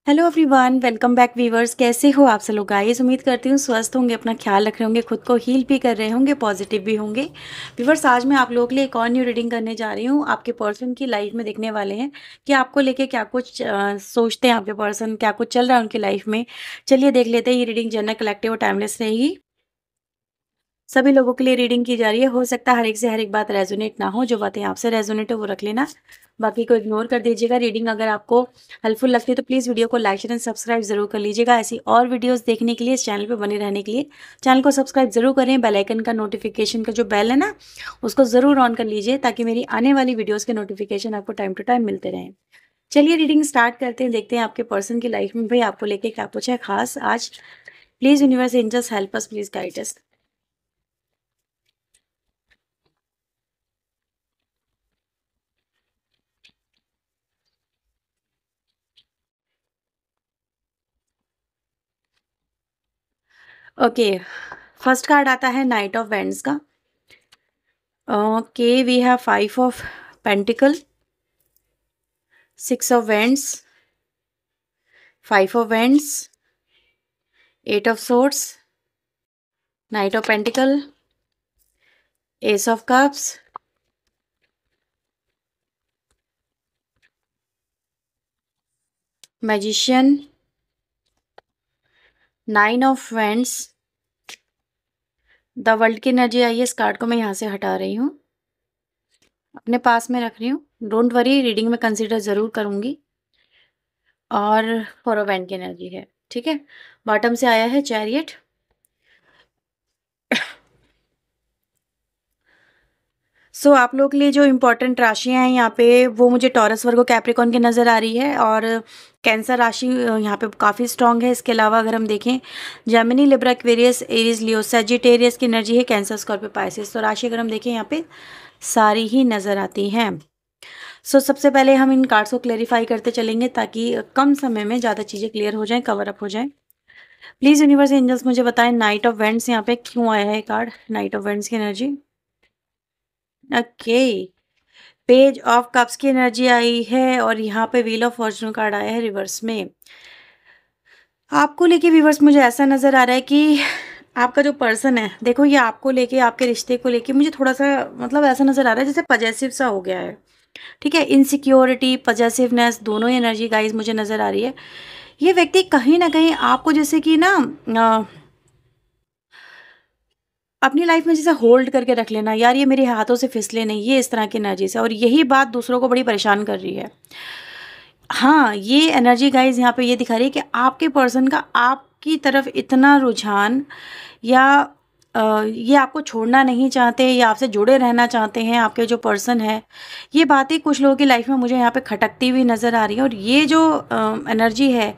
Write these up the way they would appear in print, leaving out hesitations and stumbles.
Hello everyone, welcome back viewers. कैसे हो आप सब लोग गाइस? उम्मीद करती हूँ स्वस्थ होंगे, अपना ख्याल रख रहे होंगे, खुद को हील भी कर रहे होंगे, पॉजिटिव भी होंगे। वीवर्स, आज मैं आप लोगों के लिए एक और न्यू रीडिंग करने जा रही हूँ। आपके पर्सन की लाइफ में देखने वाले हैं कि आपको लेके क्या कुछ सोचते हैं आपके पर्सन, क्या कुछ चल रहा है उनकी लाइफ में। चलिए देख लेते हैं। ये रीडिंग जनरल, कलेक्टिव और टाइमलेस रहेगी। सभी लोगों के लिए रीडिंग की जा रही है। हो सकता है हर एक से हर एक बात रेजोनेट ना हो। जो बातें आपसे रेजोनेट हो वो रख लेना, बाकी को इग्नोर कर दीजिएगा। रीडिंग अगर आपको हेल्पफुल लगती है तो प्लीज़ वीडियो को लाइक शेयर एंड सब्सक्राइब जरूर कर लीजिएगा। ऐसी और वीडियोस देखने के लिए इस चैनल पे बने रहने के लिए चैनल को सब्सक्राइब जरूर करें। बेल आइकन का नोटिफिकेशन का जो बेल है ना, उसको ज़रूर ऑन कर लीजिए ताकि मेरी आने वाली वीडियोज़ के नोटिफिकेशन आपको टाइम टू टाइम मिलते रहें। चलिए रीडिंग स्टार्ट करते हैं। देखते हैं आपके पर्सन की लाइफ में भाई आपको लेके क्या पूछा है खास आज। Please universe angels help us, please guide us. Okay, first card आता है नाइट ऑफ वेंड्स का। Okay, we have 5 of pentacle, 6 of wands, 5 of wands, 8 of swords, knight of pentacle, ace of cups, magician, 9 of wands. The world की energy आई है। इस card को मैं यहाँ से हटा रही हूँ, अपने पास में रख रही हूँ। डोंट वरी, रीडिंग में कंसीडर ज़रूर करूँगी। और 4 ऑफ वेंड की एनर्जी है, ठीक है। बॉटम से आया है चैरियट। सो आप लोग के लिए जो इम्पोर्टेंट राशियां हैं यहाँ पे, वो मुझे टॉरस, वर्गो, कैप्रिकॉन की नज़र आ रही है। और कैंसर राशि यहाँ पे काफ़ी स्ट्रांग है। इसके अलावा अगर हम देखें, जेमिनी, लिब्रा, एक्वेरियस, एरीज, लियो, सजिटेरियस की एनर्जी है। Cancer, Scorpio, Pisces. तो राशि अगर हम देखें यहाँ पे सारी ही नज़र आती हैं। सो सबसे पहले हम इन कार्ड्स को क्लेरिफाई करते चलेंगे ताकि कम समय में ज़्यादा चीज़ें क्लियर हो जाएं, कवर अप हो जाएं। प्लीज़ यूनिवर्स एंजल्स मुझे बताएं नाइट ऑफ वेंड्स यहाँ पे क्यों आया है कार्ड, नाइट ऑफ वेंड्स की energy. Okay, page of cups की एनर्जी आई है और यहाँ पे व्हील ऑफ फॉर्च्यून कार्ड आया है रिवर्स में। आपको लेके व्यूवर्स मुझे ऐसा नज़र आ रहा है कि आपका जो पर्सन है, देखो ये आपको लेके, आपके रिश्ते को लेके मुझे थोड़ा सा मतलब ऐसा नज़र आ रहा है जैसे पजेसिव सा हो गया है, ठीक है। इनसिक्योरिटी, पजेसिवनेस, दोनों ही एनर्जी गाइज मुझे नज़र आ रही है। ये व्यक्ति कहीं ना कहीं आपको जैसे कि ना अपनी लाइफ में जैसे होल्ड करके रख लेना, यार ये मेरे हाथों से फिसले नहीं, ये इस तरह की एनर्जी से, और यही बात दूसरों को बड़ी परेशान कर रही है। हाँ, ये एनर्जी गाइज यहाँ पे ये दिखा रही है कि आपके पर्सन का आपकी तरफ इतना रुझान, या ये आपको छोड़ना नहीं चाहते या आपसे जुड़े रहना चाहते हैं। आपके जो पर्सन है, ये बातें कुछ लोगों की लाइफ में मुझे यहाँ पे खटकती हुई नज़र आ रही है। और ये जो एनर्जी है,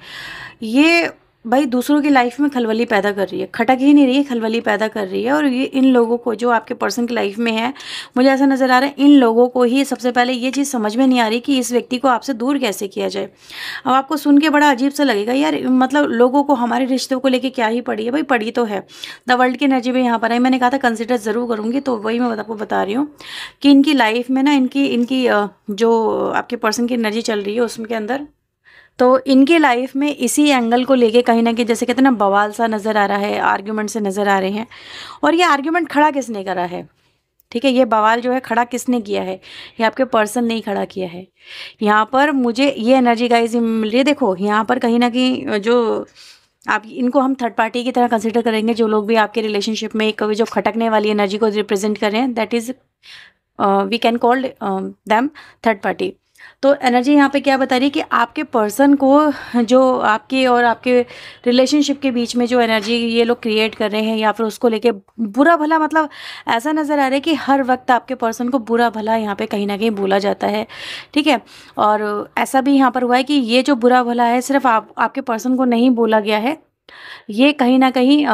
ये भाई दूसरों की लाइफ में खलबली पैदा कर रही है, खटक ही नहीं रही है, खलबली पैदा कर रही है। और ये इन लोगों को, जो आपके पर्सन की लाइफ में है, मुझे ऐसा नज़र आ रहा है इन लोगों को ही सबसे पहले ये चीज़ समझ में नहीं आ रही कि इस व्यक्ति को आपसे दूर कैसे किया जाए। अब आपको सुन के बड़ा अजीब सा लगेगा, यार मतलब लोगों को हमारे रिश्तों को लेके क्या ही पड़ी है। भाई पड़ी तो है। द वर्ल्ड की एनर्जी भी यहाँ पर है। मैंने कहा था कंसिडर ज़रूर करूँगी, तो वही मैं आपको बता रही हूँ कि इनकी लाइफ में ना, इनकी इनकी जो आपके पर्सन की एनर्जी चल रही है उसके अंदर, तो इनके लाइफ में इसी एंगल को लेके कहीं ना कहीं जैसे कहते हैं ना, बवाल सा नज़र आ रहा है, आर्ग्यूमेंट से नज़र आ रहे हैं। और ये आर्ग्यूमेंट खड़ा किसने करा है, ठीक है, ये बवाल जो है खड़ा किसने किया है? ये आपके पर्सन ने ही खड़ा किया है। यहाँ पर मुझे ये एनर्जी गाइज मिल रही है। देखो यहाँ पर कहीं ना कहीं जो आप, इनको हम थर्ड पार्टी की तरह कंसिडर करेंगे। जो लोग भी आपके रिलेशनशिप में एक जो खटकने वाली एनर्जी को रिप्रेजेंट कर रहे हैं, that is we can called them third party. तो एनर्जी यहाँ पे क्या बता रही है कि आपके पर्सन को, जो आपके और आपके रिलेशनशिप के बीच में जो एनर्जी ये लोग क्रिएट कर रहे हैं, या फिर उसको लेके बुरा भला, मतलब ऐसा नज़र आ रहा है कि हर वक्त आपके पर्सन को बुरा भला यहाँ पे कहीं ना कहीं बोला जाता है, ठीक है। और ऐसा भी यहाँ पर हुआ है कि ये जो बुरा भला है सिर्फ आपके पर्सन को नहीं बोला गया है, ये कहीं ना कहीं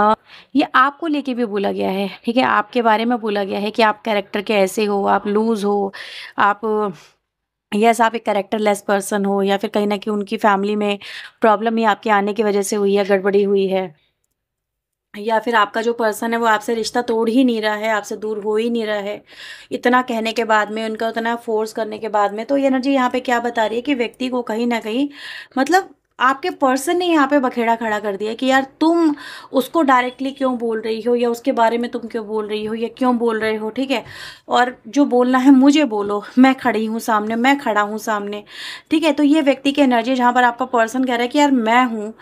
ये आपको लेके भी बोला गया है, ठीक है। आपके बारे में बोला गया है कि आप कैरेक्टर के ऐसे हो, आप लूज हो, आप यस, आप एक कैरेक्टरलेस पर्सन हो, या फिर कहीं ना कहीं उनकी फैमिली में प्रॉब्लम ही आपके आने की वजह से हुई है, गड़बड़ी हुई है, या फिर आपका जो पर्सन है वो आपसे रिश्ता तोड़ ही नहीं रहा है, आपसे दूर हो ही नहीं रहा है। इतना कहने के बाद में, उनका उतना फोर्स करने के बाद में, तो ये एनर्जी यहाँ पे क्या बता रही है कि व्यक्ति को कहीं ना कहीं, मतलब आपके पर्सन ने यहाँ पे बखेड़ा खड़ा कर दिया कि यार तुम उसको डायरेक्टली क्यों बोल रही हो, या उसके बारे में तुम क्यों बोल रही हो, या क्यों बोल रहे हो, ठीक है। और जो बोलना है मुझे बोलो, मैं खड़ी हूँ सामने, मैं खड़ा हूँ सामने, ठीक है। तो ये व्यक्ति की एनर्जी जहाँ पर आपका पर्सन कह रहा है कि यार मैं हूँ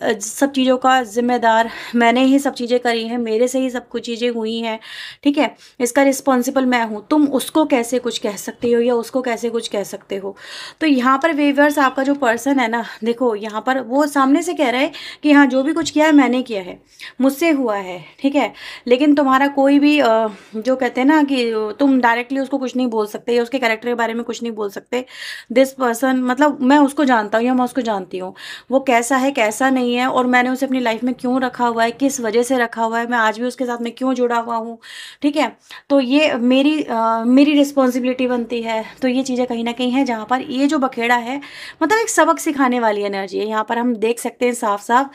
सब चीज़ों का ज़िम्मेदार, मैंने ही सब चीज़ें करी हैं, मेरे से ही सब कुछ चीज़ें हुई हैं, ठीक है। इसका रिस्पॉन्सिबल मैं हूँ, तुम उसको कैसे कुछ कह सकते हो या उसको कैसे कुछ कह सकते हो। तो यहाँ पर व्यूअर्स आपका जो पर्सन है ना, देखो यहाँ पर वो सामने से कह रहा है कि हाँ जो भी कुछ किया है मैंने किया है, मुझसे हुआ है, ठीक है। लेकिन तुम्हारा कोई भी जो कहते हैं ना कि तुम डायरेक्टली उसको कुछ नहीं बोल सकते या उसके कैरेक्टर के बारे में कुछ नहीं बोल सकते। दिस पर्सन मतलब मैं उसको जानता हूँ या मैं उसको जानती हूँ, वो कैसा है कैसा नहीं है, और मैंने उसे अपनी लाइफ में क्यों रखा हुआ है, किस वजह से रखा हुआ है, मैं आज भी उसके साथ में क्यों जुड़ा हुआ हूँ, ठीक है। तो ये मेरी रिस्पॉन्सिबिलिटी बनती है। तो ये चीज़ें कहीं ना कहीं है जहाँ पर ये जो बखेड़ा है, मतलब एक सबक सिखाने वाली एनर्जी है, यहाँ पर हम देख सकते हैं साफ साफ।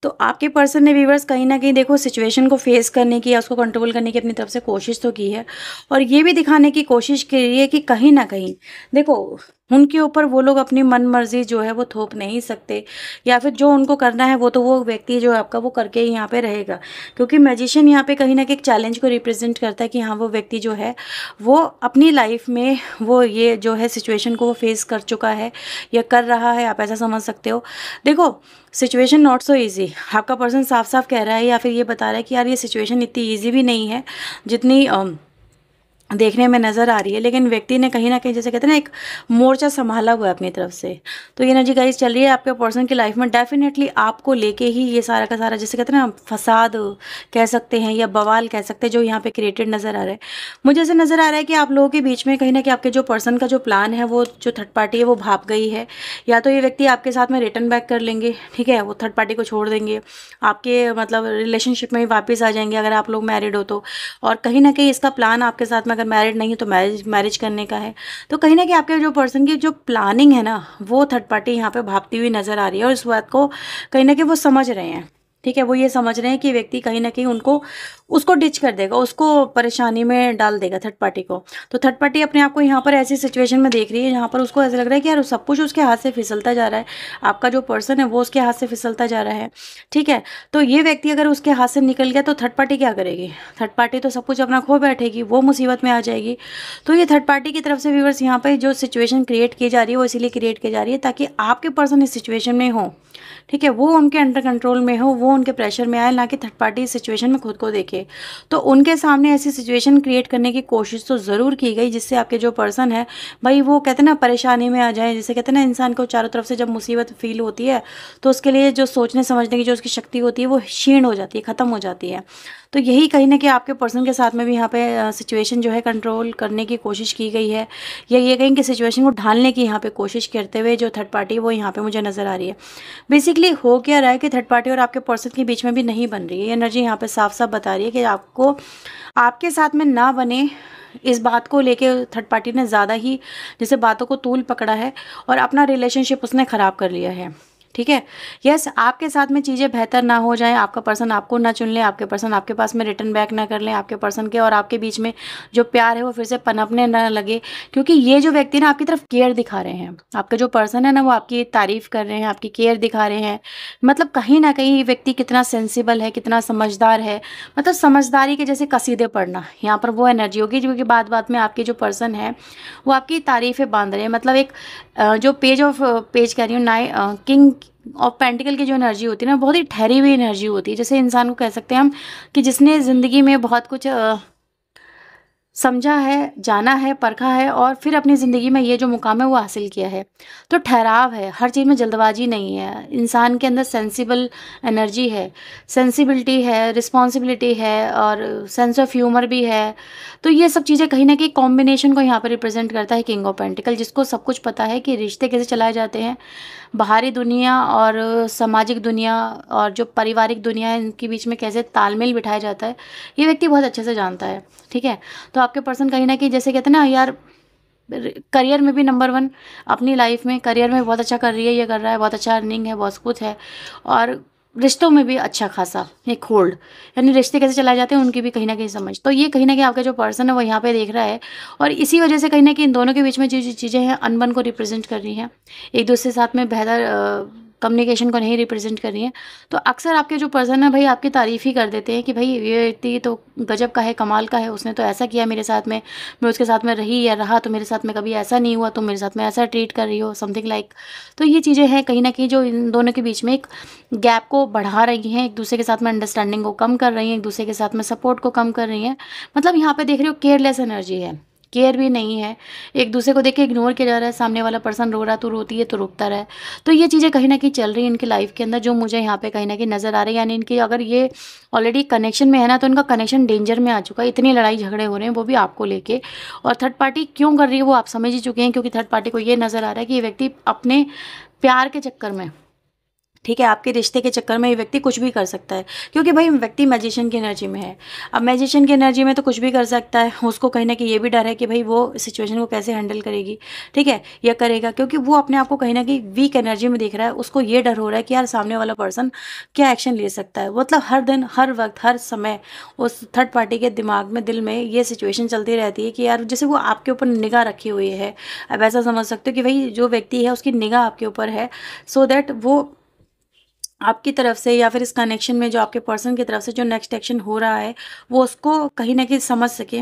तो आपके पर्सन ने व्यूअर्स कहीं न कहीं देखो सिचुएशन को फेस करने की या उसको कंट्रोल करने की अपनी तरफ से कोशिश तो की है, और ये भी दिखाने की कोशिश की है कि कहीं न कहीं देखो उनके ऊपर वो लोग अपनी मन-मर्ज़ी जो है वो थोप नहीं सकते, या फिर जो उनको करना है वो तो वो व्यक्ति जो है आपका वो करके ही यहाँ पे रहेगा। क्योंकि मैजिशियन यहाँ पे कहीं न कहीं एक चैलेंज को रिप्रेज़ेंट करता है कि हाँ, वो व्यक्ति जो है वो अपनी लाइफ़ में वो ये जो है सिचुएशन को वो फेस कर चुका है या कर रहा है, आप ऐसा समझ सकते हो। देखो सिचुएशन नॉट सो ईज़ी, आपका पर्सन साफ-साफ कह रहा है या फिर ये बता रहा है कि यार ये सिचुएशन इतनी ईज़ी भी नहीं है जितनी देखने में नज़र आ रही है। लेकिन व्यक्ति ने कहीं न कहीं जैसे कहते हैं ना एक मोर्चा सँभाला हुआ है अपनी तरफ से। तो ये एनर्जी गाइज़ चल रही है आपके पर्सन की लाइफ़ में, डेफ़िनेटली आपको लेके ही ये सारा का सारा जैसे कहते हैं ना फ़साद कह सकते हैं या बवाल कह सकते हैं जो यहाँ पे क्रिएटेड नज़र आ रहा है। मुझे ऐसा नज़र आ रहा है कि आप लोगों के बीच में कहीं न कहीं आपके जो पर्सन का जो प्लान है वो जो थर्ड पार्टी है वो भाग गई है, या तो ये व्यक्ति आपके साथ में रिटर्न बैक कर लेंगे, ठीक है, वो थर्ड पार्टी को छोड़ देंगे, आपके मतलब रिलेशनशिप में ही वापस आ जाएँगे अगर आप लोग मैरिड हो तो। और कहीं न कहीं इसका प्लान आपके साथ में अगर मैरिड नहीं है तो मैरिज करने का है। तो कहीं न कहीं आपके जो पर्सन की जो प्लानिंग है ना, वो थर्ड पार्टी यहाँ पे भागती हुई नज़र आ रही है, और इस बात को कहीं न कहीं वो समझ रहे हैं, ठीक है। वो ये समझ रहे हैं कि व्यक्ति कहीं न कहीं उनको उसको डिच कर देगा, उसको परेशानी में डाल देगा थर्ड पार्टी को। तो थर्ड पार्टी अपने आप को यहाँ पर ऐसी सिचुएशन में देख रही है जहाँ पर उसको ऐसा लग रहा है कि यार सब कुछ उसके हाथ से फिसलता जा रहा है, आपका जो पर्सन है वो उसके हाथ से फिसलता जा रहा है, ठीक है। तो ये व्यक्ति अगर उसके हाथ से निकल गया तो थर्ड पार्टी क्या करेगी? थर्ड पार्टी तो सब कुछ अपना खो बैठेगी, वो मुसीबत में आ जाएगी। तो ये थर्ड पार्टी की तरफ से व्यूअर्स यहाँ पे जो सिचुएशन क्रिएट की जा रही है वो इसीलिए क्रिएट की जा रही है ताकि आपके पर्सन इस सिचुएशन में हो, ठीक है, वो उनके अंडर कंट्रोल में हो, वो उनके प्रेशर में आए, ना कि थर्ड पार्टी इस सिचुएशन में खुद को देखे। तो उनके सामने ऐसी सिचुएशन क्रिएट करने की कोशिश तो ज़रूर की गई जिससे आपके जो पर्सन है भाई वो कहते हैं ना परेशानी में आ जाए। जैसे कहते हैं ना इंसान को चारों तरफ से जब मुसीबत फील होती है तो उसके लिए जो सोचने समझने की जो उसकी शक्ति होती है वो क्षीण हो जाती है, ख़त्म हो जाती है। तो यही कहीं ना कहीं आपके पर्सन के साथ में भी यहाँ पे सिचुएशन जो है कंट्रोल करने की कोशिश की गई है, या ये कहीं कि सिचुएशन को ढालने की यहाँ पे कोशिश करते हुए जो थर्ड पार्टी वो यहाँ पे मुझे नज़र आ रही है। बेसिकली हो क्या रहा है कि थर्ड पार्टी और आपके पर्सन के बीच में भी नहीं बन रही है। एनर्जी यहाँ पे साफ साफ बता रही है कि आपको आपके साथ में ना बने, इस बात को लेके थर्ड पार्टी ने ज़्यादा ही जैसे बातों को तूल पकड़ा है और अपना रिलेशनशिप उसने ख़राब कर लिया है, ठीक है। यस, आपके साथ में चीज़ें बेहतर ना हो जाए, आपका पर्सन आपको ना चुन ले, आपके पर्सन आपके पास में रिटर्न बैक ना कर लें, आपके पर्सन के और आपके बीच में जो प्यार है वो फिर से पनपने ना लगे, क्योंकि ये जो व्यक्ति ना आपकी तरफ केयर दिखा रहे हैं, आपका जो पर्सन है ना वो आपकी तारीफ कर रहे हैं, आपकी केयर दिखा रहे हैं। मतलब कहीं ना कहीं ये व्यक्ति कितना सेंसिबल है, कितना समझदार है, मतलब समझदारी के जैसे कसीदे पढ़ना यहाँ पर वो एनर्जी होगी जो कि बात बात में आपके जो पर्सन है वो आपकी तारीफें बांध रहे हैं। मतलब एक जो पेज कह रही हूँ नाइ किंग और पेंटिकल की जो एनर्जी होती है ना बहुत ही ठहरी हुई एनर्जी होती है। जैसे इंसान को कह सकते हैं हम कि जिसने ज़िंदगी में बहुत कुछ समझा है, जाना है, परखा है और फिर अपनी ज़िंदगी में ये जो मुकाम है वो हासिल किया है। तो ठहराव है, हर चीज़ में जल्दबाजी नहीं है, इंसान के अंदर सेंसिबल एनर्जी है, सेंसिबिलिटी है, रिस्पॉन्सिबिलिटी है और सेंस ऑफ ह्यूमर भी है। तो ये सब चीज़ें कहीं ना कहीं कॉम्बिनेशन को यहाँ पर रिप्रेजेंट करता है किंग ऑफ पेंटिकल, जिसको सब कुछ पता है कि रिश्ते कैसे चलाए जाते हैं, बाहरी दुनिया और सामाजिक दुनिया और जो पारिवारिक दुनिया है इनके बीच में कैसे तालमेल बिठाया जाता है, ये व्यक्ति बहुत अच्छे से जानता है, ठीक है। तो आपके पर्सन कहीं ना कहीं जैसे कहते हैं ना यार करियर में भी नंबर 1, अपनी लाइफ में करियर में बहुत अच्छा कर रही है, ये कर रहा है, बहुत अच्छा अर्निंग है, बहुत कुछ है, और रिश्तों में भी अच्छा खासा एक होल्ड, यानी रिश्ते कैसे चलाए जाते हैं उनकी भी कहीं ना कहीं समझ। तो ये कहीं ना कहीं आपका जो पर्सन है वो यहाँ पे देख रहा है, और इसी वजह से कहीं ना कहीं इन दोनों के बीच में जो चीज़ें हैं अनबन को रिप्रेजेंट कर रही हैं, एक दूसरे के साथ में बेहतर कम्युनिकेशन को नहीं रिप्रेजेंट कर रही हैं, तो अक्सर आपके जो पर्सन है भाई आपकी तारीफ़ ही कर देते हैं कि भाई ये व्यक्ति तो गजब का है, कमाल का है, उसने तो ऐसा किया मेरे साथ में, मैं उसके साथ में रही या रहा तो मेरे साथ में कभी ऐसा नहीं हुआ, तुम मेरे साथ में ऐसा ट्रीट कर रही हो, समथिंग लाइक। तो ये चीज़ें हैं कहीं न कहीं जो इन दोनों के बीच में एक गैप को बढ़ा रही हैं, एक दूसरे के साथ में अंडरस्टैंडिंग को कम कर रही हैं, एक दूसरे के साथ में सपोर्ट को कम कर रही हैं। मतलब यहाँ पे देख रही हो केयरलेस एनर्जी है, केयर भी नहीं है, एक दूसरे को देख के इग्नोर किया जा रहा है, सामने वाला पर्सन रो रहा, तू रोती है तो रुकता रहे। तो ये चीज़ें कहीं न कहीं चल रही हैं इनकी लाइफ के अंदर, जो मुझे यहाँ पे कहीं न कहीं नज़र आ रही है। यानी इनकी अगर ये ऑलरेडी कनेक्शन में है ना, तो इनका कनेक्शन डेंजर में आ चुका है, इतनी लड़ाई झगड़े हो रहे हैं वो भी आपको लेके। और थर्ड पार्टी क्यों कर रही है वो आप समझ ही चुके हैं, क्योंकि थर्ड पार्टी को ये नज़र आ रहा है कि ये व्यक्ति अपने प्यार के चक्कर में, ठीक है, आपके रिश्ते के चक्कर में ये व्यक्ति कुछ भी कर सकता है, क्योंकि भाई व्यक्ति मैजिशियन की एनर्जी में है। अब मैजिशियन की एनर्जी में तो कुछ भी कर सकता है, उसको कहीं ना कहीं ये भी डर है कि भाई वो सिचुएशन को कैसे हैंडल करेगी, ठीक है, या करेगा, क्योंकि वो अपने आप को कहीं ना कहीं वीक एनर्जी में देख रहा है। उसको ये डर हो रहा है कि यार सामने वाला पर्सन क्या एक्शन ले सकता है। मतलब हर दिन, हर वक्त, हर समय उस थर्ड पार्टी के दिमाग में, दिल में ये सिचुएशन चलती रहती है कि यार जैसे वो आपके ऊपर निगाह रखी हुई है। अब ऐसा समझ सकते हो कि भाई जो व्यक्ति है उसकी निगाह आपके ऊपर है, सो दैट वो आपकी तरफ से या फिर इस कनेक्शन में जो आपके पर्सन की तरफ से जो नेक्स्ट एक्शन हो रहा है वो उसको कहीं ना कहीं समझ सके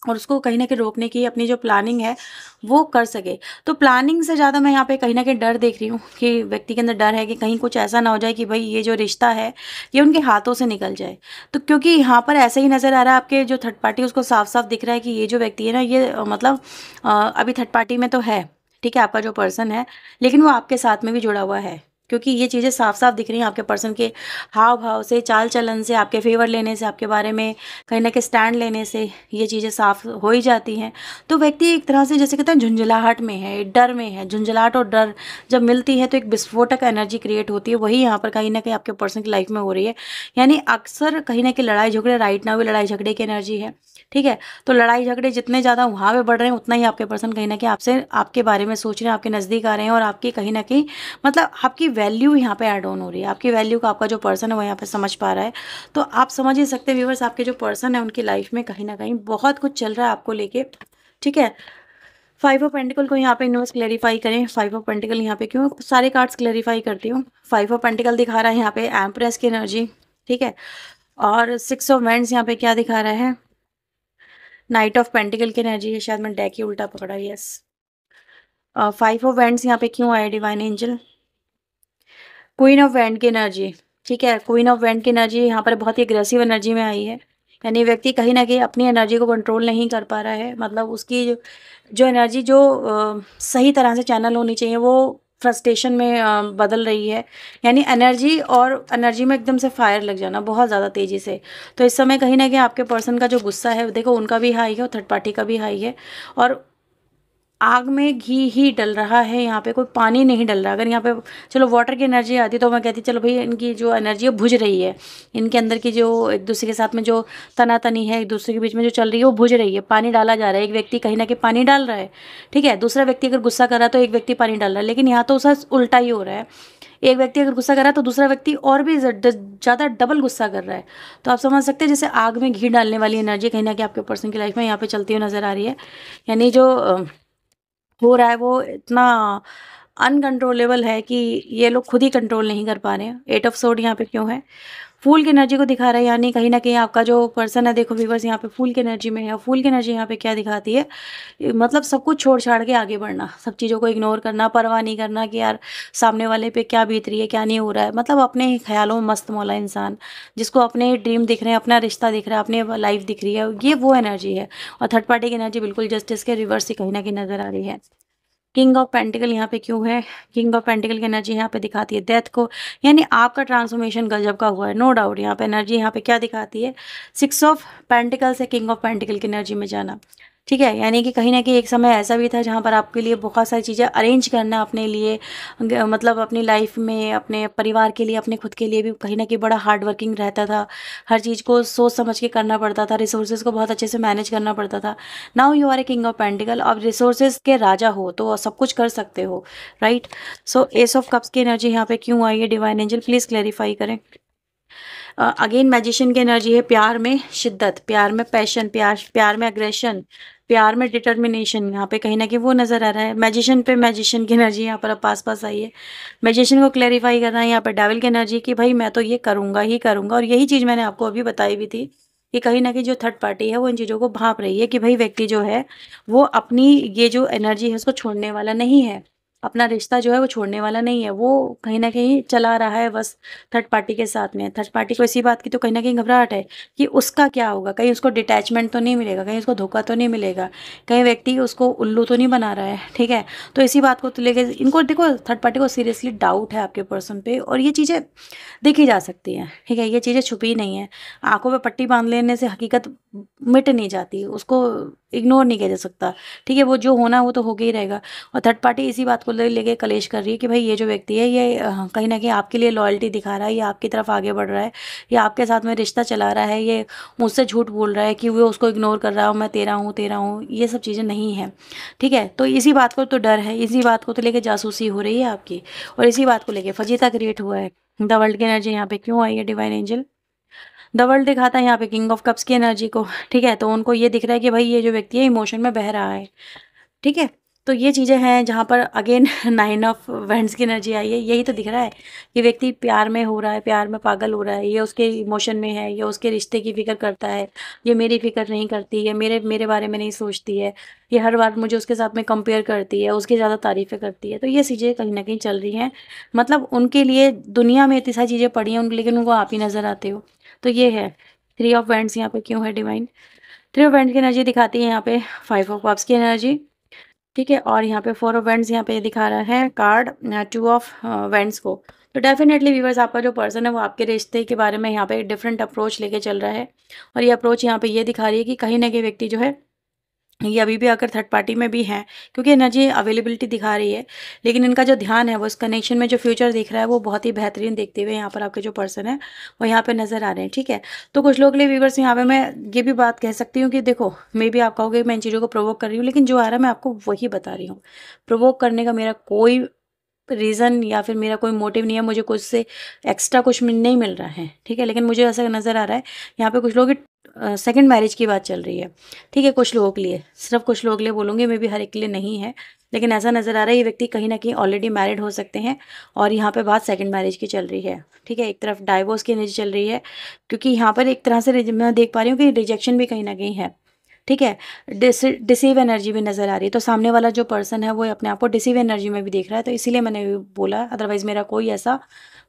और उसको कहीं ना कहीं रोकने की अपनी जो प्लानिंग है वो कर सके। तो प्लानिंग से ज़्यादा मैं यहाँ पे कहीं ना कहीं डर देख रही हूँ कि व्यक्ति के अंदर डर है कि कहीं कुछ ऐसा ना हो जाए कि भाई ये जो रिश्ता है ये उनके हाथों से निकल जाए। तो क्योंकि यहाँ पर ऐसा ही नज़र आ रहा है, आपके जो थर्ड पार्टी उसको साफ साफ दिख रहा है कि ये जो व्यक्ति है ना ये मतलब अभी थर्ड पार्टी में तो है, ठीक है, आपका जो पर्सन है, लेकिन वो आपके साथ में भी जुड़ा हुआ है, क्योंकि ये चीज़ें साफ साफ दिख रही हैं आपके पर्सन के हाव भाव से, चाल चलन से, आपके फेवर लेने से, आपके बारे में कहीं ना कहीं स्टैंड लेने से ये चीज़ें साफ हो ही जाती हैं। तो व्यक्ति एक तरह से जैसे कहते हैं झुंझलाहट में है, डर में है। झुंझलाहट और डर जब मिलती है तो एक विस्फोटक एनर्जी क्रिएट होती है, वही यहाँ पर कहीं ना कहीं आपके पर्सन की लाइफ में हो रही है। यानी अक्सर कहीं ना कहीं लड़ाई झगड़े, राइट नाउ भी लड़ाई झगड़े की एनर्जी है, ठीक है। तो लड़ाई झगड़े जितने ज़्यादा वहाँ पे बढ़ रहे हैं उतना ही आपके पर्सन कहीं ना कहीं आपसे, आपके बारे में सोच रहे हैं, आपके नज़दीक आ रहे हैं और आपकी कहीं ना कहीं मतलब आपकी वैल्यू यहाँ पे ऐड ऑन हो रही है। आपकी वैल्यू को आपका जो पर्सन है वो यहाँ पे समझ पा रहा है। तो आप समझ ही सकते हैं व्यूअर्स, आपके जो पर्सन है उनकी लाइफ में कहीं ना कहीं बहुत कुछ चल रहा है आपको लेके, ठीक है। फाइव ऑफ पेंटिकल को यहाँ पे यूनिवर्स क्लैरिफाई करें। फाइव ऑफ पेंटिकल यहाँ पे क्यों, सारे कार्ड्स क्लैरिफाई करती हूँ। फाइव ऑफ पेंटिकल दिखा रहा है यहाँ पे एम्प्रेस की एनर्जी, ठीक है, और सिक्स ऑफ वैंड्स यहाँ पे क्या दिखा रहा है, नाइट ऑफ पेंटिकल की एनर्जी है। शायद मैंने डेक ही उल्टा पकड़ा, यस। फाइव ऑफ वैंड्स यहाँ पे क्यों आया, divine angel, queen of wand की एनर्जी, ठीक है। क्वीन ऑफ वैंड की एनर्जी यहाँ पर बहुत ही अग्रेसिव एनर्जी में आई है। यानी व्यक्ति कहीं ना कहीं अपनी एनर्जी को कंट्रोल नहीं कर पा रहा है। मतलब उसकी जो एनर्जी जो सही तरह से चैनल होनी चाहिए वो फ्रस्ट्रेशन में बदल रही है। यानी एनर्जी और एनर्जी में एकदम से फायर लग जाना बहुत ज़्यादा तेज़ी से। तो इस समय कहीं ना कहीं आपके पर्सन का जो गुस्सा है, देखो उनका भी हाई है और थर्ड पार्टी का भी हाई है, और आग में घी ही डल रहा है, यहाँ पे कोई पानी नहीं डल रहा। अगर यहाँ पे चलो वाटर की एनर्जी आती तो मैं कहती चलो भाई इनकी जो एनर्जी है बुझ रही है, इनके अंदर की जो एक दूसरे के साथ में जो तनातनी है, एक दूसरे के बीच में जो चल रही है वो बुझ रही है, पानी डाला जा रहा है, एक व्यक्ति कहीं ना कहीं पानी डाल रहा है, ठीक है। दूसरा व्यक्ति अगर गुस्सा कर रहा है तो एक व्यक्ति पानी डाल रहा है, लेकिन यहाँ तो उसका उल्टा ही हो रहा है। एक व्यक्ति अगर गुस्सा कर रहा है तो दूसरा व्यक्ति और भी ज़्यादा डबल गुस्सा कर रहा है। तो आप समझ सकते हैं जैसे आग में घी डालने वाली एनर्जी कहीं ना कहीं आपके पर्सन की लाइफ में यहाँ पे चलती हुई नज़र आ रही है। यानी जो हो रहा है वो इतना अनकंट्रोलेबल है कि ये लोग खुद ही कंट्रोल नहीं कर पा रहे हैं। एट ऑफ सोर्ड यहाँ पे क्यों है, फूल की एनर्जी को दिखा रहा है। यानी कहीं ना कहीं आपका जो पर्सन है, देखो व्यूअर्स यहाँ पे फूल की एनर्जी में है। फूल की एनर्जी यहाँ पे क्या दिखाती है, मतलब सब कुछ छोड़ छाड़ के आगे बढ़ना, सब चीज़ों को इग्नोर करना, परवाह नहीं करना कि यार सामने वाले पे क्या बीत रही है, क्या नहीं हो रहा है। मतलब अपने ख्यालों में मस्त मौला इंसान, जिसको अपने ड्रीम दिख रहे हैं, अपना रिश्ता दिख रहा है, अपनी लाइफ दिख रही है, ये वो एनर्जी है। और थर्ड पार्टी की एनर्जी बिल्कुल जस्टिस के रिवर्स ही कहीं ना कहीं नजर आ रही है। किंग ऑफ पेंटिकल यहाँ पे क्यों है, किंग ऑफ पेंटिकल की एनर्जी यहाँ पे दिखाती है डेथ को। यानी आपका ट्रांसफॉर्मेशन गजब का हुआ है, नो डाउट। यहाँ पे एनर्जी यहाँ पे क्या दिखाती है, सिक्स ऑफ पेंटिकल से किंग ऑफ पेंटिकल की एनर्जी में जाना, ठीक है। यानी कि कहीं ना कहीं एक समय ऐसा भी था जहाँ पर आपके लिए बहुत सारी चीज़ें अरेंज करना अपने लिए, मतलब अपनी लाइफ में, अपने परिवार के लिए, अपने खुद के लिए भी कहीं ना कहीं बड़ा हार्ड वर्किंग रहता था। हर चीज़ को सोच समझ के करना पड़ता था, रिसोर्सेज को बहुत अच्छे से मैनेज करना पड़ता था। Now you are a king of pentacle, अब रिसोर्सेज के राजा हो तो सब कुछ कर सकते हो, right. So ace of cups की एनर्जी यहाँ पे क्यों आई है, डिवाइन एंजल प्लीज़ क्लैरिफाई करें। अगेन मैजिशियन की एनर्जी है, प्यार में शिद्दत, प्यार में पैशन, प्यार में अग्रेशन, प्यार में डिटर्मिनेशन यहाँ पे कहीं न कहीं वो नज़र आ रहा है। मैजिशियन पे मैजिशियन की एनर्जी यहाँ पर अब पास-पास आई है। मैजिशियन को क्लैरिफ़ाई करना है यहाँ पे डेविल की एनर्जी कि भई मैं तो ये करूँगा ही करूँगा, और यही चीज़ मैंने आपको अभी बताई भी थी कि कहीं न कहीं जो थर्ड पार्टी है वो इन चीज़ों को भाँप रही है कि भई व्यक्ति जो है वो अपनी ये जो एनर्जी है उसको छोड़ने वाला नहीं है। अपना रिश्ता जो है वो छोड़ने वाला नहीं है। वो कहीं न कहीं चला रहा है बस थर्ड पार्टी के साथ में। थर्ड पार्टी को इसी बात की तो कहीं न कहीं घबराहट है कि उसका क्या होगा? कहीं उसको डिटैचमेंट तो नहीं मिलेगा, कहीं उसको धोखा तो नहीं मिलेगा, कहीं व्यक्ति उसको उल्लू तो नहीं बना रहा है, ठीक है? तो इसी बात को तो लेके इनको देखो, थर्ड पार्टी को सीरियसली डाउट है आपके पर्सन पे, और ये चीज़ें देखी जा सकती हैं, ठीक है? ये चीज़ें छुपी नहीं हैं। आँखों पे पट्टी बाँध लेने से हकीकत मिट नहीं जाती, उसको इग्नोर नहीं किया जा सकता, ठीक है? वो जो होना है वो तो होके ही रहेगा। और थर्ड पार्टी इसी बात को लेके कलेश कर रही है कि भाई ये जो व्यक्ति है ये कहीं न कहीं आपके लिए लॉयल्टी दिखा रहा है, ये आपकी तरफ आगे बढ़ रहा है, ये आपके साथ में रिश्ता चला रहा है, ये मुझसे झूठ बोल रहा है कि वो उसको इग्नोर कर रहा हूँ, मैं तेरा हूँ, ये सब चीज़ें नहीं हैं, ठीक है? तो इसी बात को तो डर है, इसी बात को तो लेके जासूसी हो रही है आपकी, और इसी बात को लेके फजीता क्रिएट हुआ है। द वर्ल्ड की एनर्जी यहाँ पे क्यों आई है डिवाइन एंजल? द वर्ल्ड दिखाता है यहाँ पे किंग ऑफ कप्स की एनर्जी को, ठीक है? तो उनको ये दिख रहा है कि भाई ये जो व्यक्ति है इमोशन में बह रहा है, ठीक है? तो ये चीज़ें हैं जहाँ पर अगेन नाइन ऑफ वैंड्स की एनर्जी आई है। यही तो दिख रहा है कि व्यक्ति प्यार में हो रहा है, प्यार में पागल हो रहा है, ये उसके इमोशन में है, ये उसके रिश्ते की फ़िक्र करता है, ये मेरी फ़िक्र नहीं करती है, मेरे मेरे बारे में नहीं सोचती है, ये हर बार मुझे उसके साथ में कंपेयर करती है, उसकी ज़्यादा तारीफ़ें करती है। तो ये चीज़ें कहीं न कहीं चल रही हैं। मतलब उनके लिए दुनिया में इतनी सारी चीज़ें पड़ी हैं लेकिन उनको आप ही नज़र आते हो। तो ये है। थ्री ऑफ वैंड्स यहाँ पे क्यों है डिवाइन? थ्री ऑफ वैंड्स की एनर्जी दिखाती है यहाँ पे फाइव ऑफ कप्स की एनर्जी, ठीक है? और यहाँ पे फोर ऑफ वैंड्स यहाँ पे दिखा रहा है कार्ड टू ऑफ वैंड्स को। तो डेफिनेटली व्यूअर्स आपका जो पर्सन है वो आपके रिश्ते के बारे में यहाँ पे डिफरेंट अप्रोच लेके चल रहा है, और ये अप्रोच यहाँ पे ये दिखा रही है कि कहीं ना कहीं व्यक्ति जो है ये अभी भी आकर थर्ड पार्टी में भी हैं, क्योंकि एनर्जी अवेलेबिलिटी दिखा रही है, लेकिन इनका जो ध्यान है वो इस कनेक्शन में जो फ्यूचर दिख रहा है वो बहुत ही बेहतरीन देखते हुए यहाँ पर आपके जो पर्सन है वो यहाँ पे नज़र आ रहे हैं, ठीक है? तो कुछ लोग के लिए व्यूवर्स यहाँ पे मैं ये भी बात कह सकती हूँ कि देखो, मे बी आप कहोगे मैं इन चीज़ों को प्रोवोक कर रही हूँ, लेकिन जो आ रहा है मैं आपको वही बता रही हूँ। प्रोवोक करने का मेरा कोई रीज़न या फिर मेरा कोई मोटिव नहीं है, मुझे कुछ से एक्स्ट्रा कुछ नहीं मिल रहा है, ठीक है? लेकिन मुझे ऐसा नज़र आ रहा है यहाँ पे कुछ लोग की सेकंड मैरिज की बात चल रही है, ठीक है? कुछ लोगों के लिए, सिर्फ कुछ लोगों के लिए बोलूँगी, मे बी हर एक के लिए नहीं है, लेकिन ऐसा नज़र आ रहा है ये व्यक्ति कहीं ना कहीं ऑलरेडी मैरिड हो सकते हैं, और यहाँ पे बात सेकंड मैरिज की चल रही है, ठीक है? एक तरफ डाइवोर्स की एनर्जी चल रही है, क्योंकि यहाँ पर एक तरह से मैं देख पा रही हूँ कि रिजेक्शन भी कहीं ना कहीं है, ठीक है? डिसीव एनर्जी भी नज़र आ रही है, तो सामने वाला जो पर्सन है वो अपने आप को डिसीव एनर्जी में भी देख रहा है, तो इसीलिए मैंने बोला, अदरवाइज़ मेरा कोई ऐसा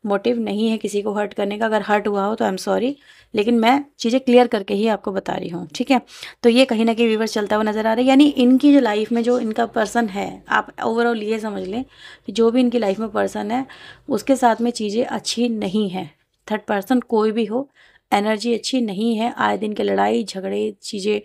मोटिव नहीं है किसी को हर्ट करने का। अगर हर्ट हुआ हो तो आई एम सॉरी, लेकिन मैं चीज़ें क्लियर करके ही आपको बता रही हूँ, ठीक है? तो ये कहीं ना कहीं व्यूअर्स चलता हुआ नज़र आ रहा है, यानी इनकी जो लाइफ में जो इनका पर्सन है, आप ओवरऑल ये समझ लें कि जो भी इनकी लाइफ में पर्सन है उसके साथ में चीज़ें अच्छी नहीं हैं। थर्ड पर्सन कोई भी हो, एनर्जी अच्छी नहीं है, आए दिन के लड़ाई झगड़े, चीज़ें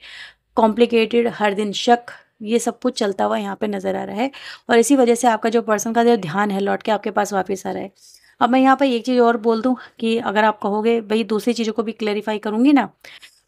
कॉम्प्लिकेटेड, हर दिन शक, ये सब कुछ चलता हुआ यहाँ पे नज़र आ रहा है, और इसी वजह से आपका जो पर्सन का जो ध्यान है लौट के आपके पास वापस आ रहा है। अब मैं यहाँ पर एक चीज़ और बोल दूँ कि अगर आप कहोगे भाई दूसरी चीज़ों को भी क्लेरिफाई करूँगी ना,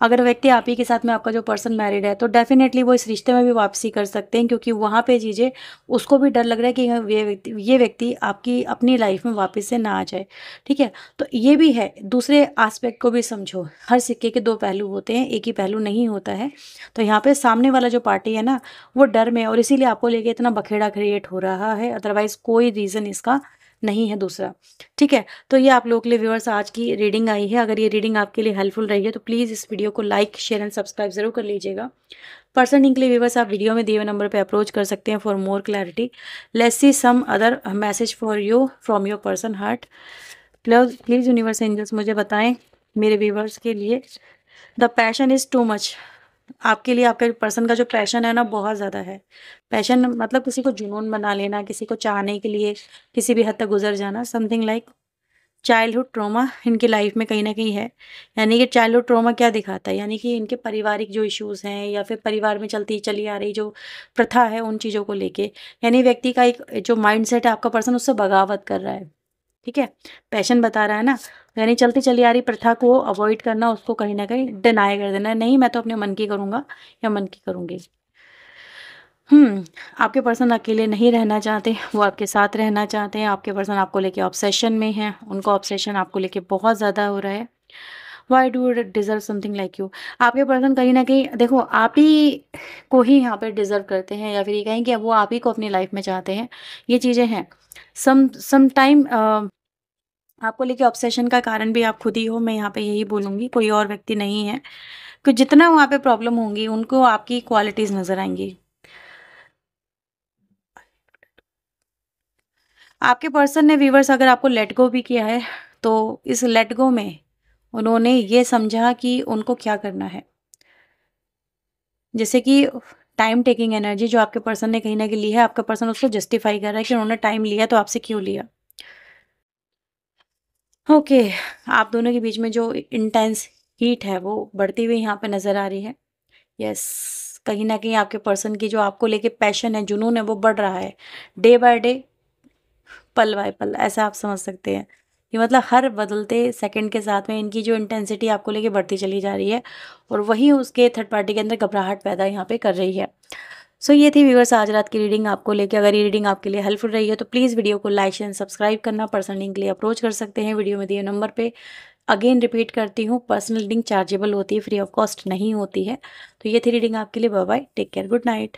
अगर व्यक्ति आप ही के साथ में आपका जो पर्सन मैरिड है तो डेफिनेटली वो इस रिश्ते में भी वापसी कर सकते हैं, क्योंकि वहाँ पे चीज़ें उसको भी डर लग रहा है कि ये व्यक्ति आपकी अपनी लाइफ में वापस से ना आ जाए, ठीक है? तो ये भी है, दूसरे एस्पेक्ट को भी समझो, हर सिक्के के दो पहलू होते हैं, एक ही पहलू नहीं होता है। तो यहाँ पे सामने वाला जो पार्टी है ना वो डर में है, और इसीलिए आपको लेके इतना बखेड़ा क्रिएट हो रहा है, अदरवाइज कोई रीज़न इसका नहीं है दूसरा, ठीक है? तो ये आप लोग के लिए व्यूअर्स आज की रीडिंग आई है। अगर ये रीडिंग आपके लिए हेल्पफुल रही है तो प्लीज़ इस वीडियो को लाइक शेयर एंड सब्सक्राइब ज़रूर कर लीजिएगा। पर्सन के लिए व्यूअर्स आप वीडियो में दिए हुए नंबर पे अप्रोच कर सकते हैं for more clarity. Let's see some other message for you from your person heart. Please universe angels मुझे बताएं मेरे व्यूअर्स के लिए, the passion is too much. आपके लिए आपके पर्सन का जो पैशन है ना बहुत ज़्यादा है। पैशन मतलब किसी को जुनून बना लेना, किसी को चाहने के लिए किसी भी हद तक गुजर जाना, समथिंग लाइक चाइल्डहुड ट्रॉमा इनकी लाइफ में कहीं न कहीं है। यानी कि चाइल्डहुड ट्रॉमा क्या दिखाता है? यानी कि इनके पारिवारिक जो इश्यूज़ हैं या फिर परिवार में चलती चली आ रही जो प्रथा है उन चीज़ों को लेके, यानी व्यक्ति का एक जो माइंडसेट है आपका पर्सन उससे बगावत कर रहा है, ठीक है? पैशन बता रहा है ना, यानी चलती चली आ रही प्रथा को अवॉइड करना, उसको कहीं न कहीं डिनाई कर देना, नहीं मैं तो अपने मन की करूँगा या मन की करूँगी। आपके पर्सन अकेले नहीं रहना चाहते, वो आपके साथ रहना चाहते हैं। आपके पर्सन आपको लेके ऑब्सेशन में हैं, उनको ऑब्सेशन आपको लेके बहुत ज़्यादा हो रहा है। Why do deserve something like you. आपके पर्सन कहीं ना कहीं देखो आप ही को ही यहाँ पे डिजर्व करते हैं, या फिर ये कहें कि वो आप ही को अपनी लाइफ में चाहते हैं। ये चीज़ें हैं। सम टाइम आपको लेके ऑब्सेशन का कारण भी आप खुद ही हो, मैं यहाँ पे यही बोलूँगी, कोई और व्यक्ति नहीं है। कि जितना वहाँ पे प्रॉब्लम होंगी उनको आपकी क्वालिटीज़ नज़र आएँगी। आपके पर्सन ने व्यूअर्स अगर आपको लेट गो भी किया है, तो इस लेट गो में उन्होंने ये समझा कि उनको क्या करना है। जैसे कि टाइम टेकिंग एनर्जी जो आपके पर्सन ने कहीं न कहीं ली है, आपका पर्सन उसको जस्टिफ़ाई कर रहा है कि उन्होंने टाइम लिया तो आपसे क्यों लिया। ओके, आप दोनों के बीच में जो इंटेंस हीट है वो बढ़ती हुई यहाँ पे नज़र आ रही है। यस, कहीं न कहीं आपके पर्सन की जो आपको लेके पैशन है, जुनून है, वो बढ़ रहा है। डे बाय डे, पल बाय पल, ऐसा आप समझ सकते हैं। ये मतलब हर बदलते सेकंड के साथ में इनकी जो इंटेंसिटी आपको लेके बढ़ती चली जा रही है, और वही उसके थर्ड पार्टी के अंदर घबराहट पैदा यहाँ पे कर रही है। सो ये थी व्यूअर्स आज रात की रीडिंग आपको लेके। अगर ये रीडिंग आपके लिए हेल्पफुल रही है तो प्लीज़ वीडियो को लाइक एंड सब्सक्राइब करना। पर्सनल लिंक के लिए अप्रोच कर सकते हैं वीडियो में दिए नंबर पे। अगेन रिपीट करती हूँ, पर्सनल लिंक चार्जेबल होती है, फ्री ऑफ कॉस्ट नहीं होती है। तो ये थी रीडिंग आपके लिए। Bye bye, take care, good night.